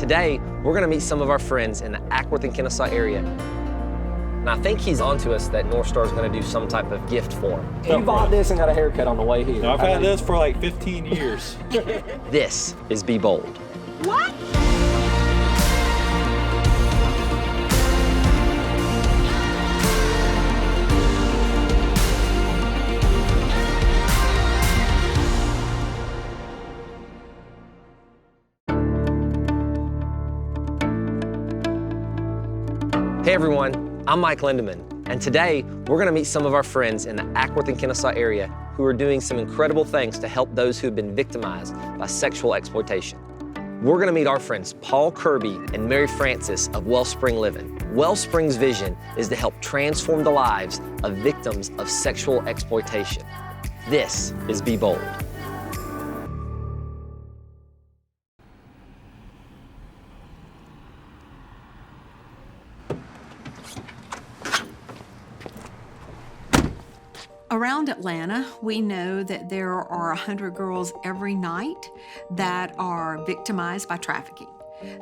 today, we're gonna meet some of our friends in the Ackworth and Kennesaw area. And I think he's onto us that NorthStar is gonna do some type of gift for him. You bought this and got a haircut on the way here. I've had this for like 15 years. This is Be Bold. What? Hey everyone, I'm Mike Lindeman, and today we're gonna meet some of our friends in the Ackworth and Kennesaw area who are doing some incredible things to help those who have been victimized by sexual exploitation. We're gonna meet our friends Paul Kirby and Mary Francis of Wellspring Living. Wellspring's vision is to help transform the lives of victims of sexual exploitation. This is Be Bold. Around Atlanta, we know that there are 100 girls every night that are victimized by trafficking.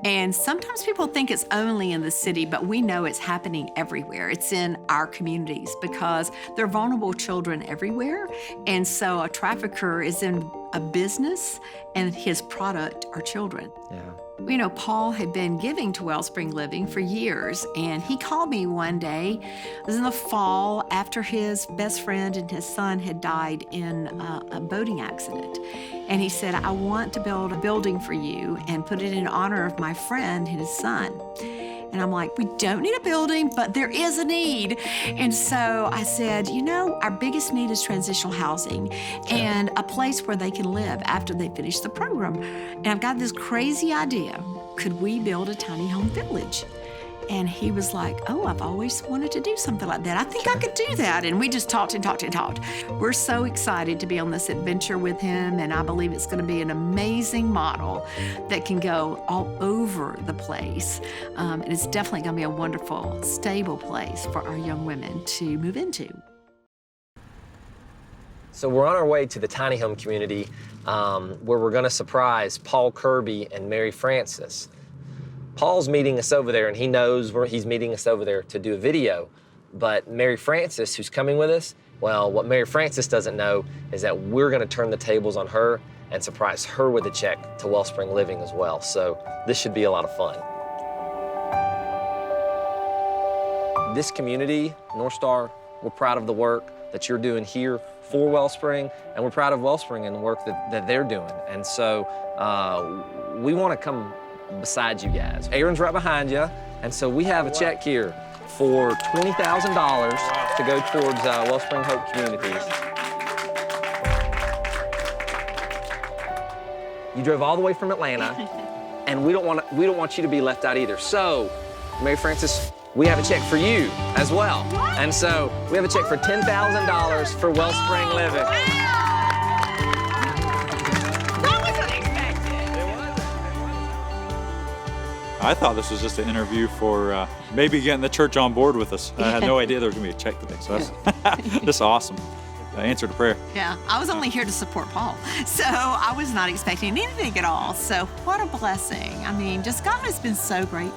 And sometimes people think it's only in the city, but we know it's happening everywhere. It's in our communities because there are vulnerable children everywhere. And so a trafficker is in a business and his product are children. Yeah. You know, Paul had been giving to Wellspring Living for years, and he called me one day. It was in the fall after his best friend and his son had died in a boating accident. And he said, I want to build a building for you and put it in honor of my friend and his son. And I'm like, we don't need a building, but there is a need. And so I said, you know, our biggest need is transitional housing and a place where they can live after they finish the program. And I've got this crazy idea. Could we build a tiny home village? And he was like, oh, I've always wanted to do something like that. I think I could do that. And we just talked and talked and talked. We're so excited to be on this adventure with him, and I believe it's gonna be an amazing model that can go all over the place. And it's definitely gonna be a wonderful, stable place for our young women to move into. So we're on our way to the tiny home community where we're gonna surprise Paul Kirby and Mary Francis. Paul's meeting us over there, and he knows he's meeting us over there to do a video. But Mary Francis, who's coming with us, well, what Mary Francis doesn't know is that we're gonna turn the tables on her and surprise her with a check to Wellspring Living as well. So this should be a lot of fun. This community, NorthStar, we're proud of the work that you're doing here for Wellspring, and we're proud of Wellspring and the work that they're doing. And so we wanna come beside you guys. Aaron's right behind you, and so we have a check here for $20,000 to go towards Wellspring Hope Communities. You drove all the way from Atlanta, and we don't want you to be left out either. So, Mary Francis, we have a check for you as well. And so we have a check for $10,000 for Wellspring Living. I thought this was just an interview for maybe getting the church on board with us. I had no idea there was going to be a check today, so that's awesome. Answer to prayer. Yeah, I was only here to support Paul, so I was not expecting anything at all. So what a blessing. I mean, just God has been so great,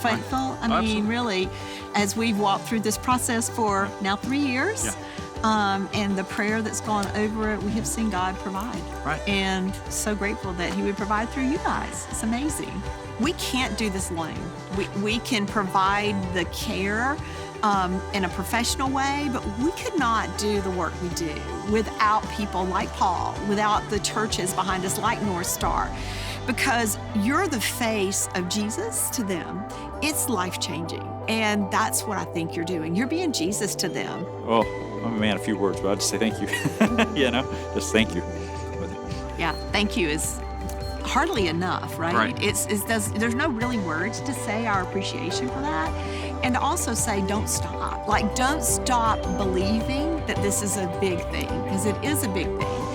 faithful. I mean, Absolutely. really, as we've walked through this process for now 3 years, and the prayer that's gone over it, we have seen God provide. Right. And so grateful that he would provide through you guys. It's amazing. We can't do this alone. We can provide the care in a professional way, but we could not do the work we do without people like Paul, without the churches behind us like NorthStar, because you're the face of Jesus to them. It's life-changing, and that's what I think you're doing. You're being Jesus to them. Well, I'm a man of few words, but I'll just say thank you. You know, just thank you. Yeah, thank you is hardly enough, right? Right. There's no really words to say our appreciation for that. And to also say, don't stop. Like, don't stop believing that this is a big thing, because it is a big thing.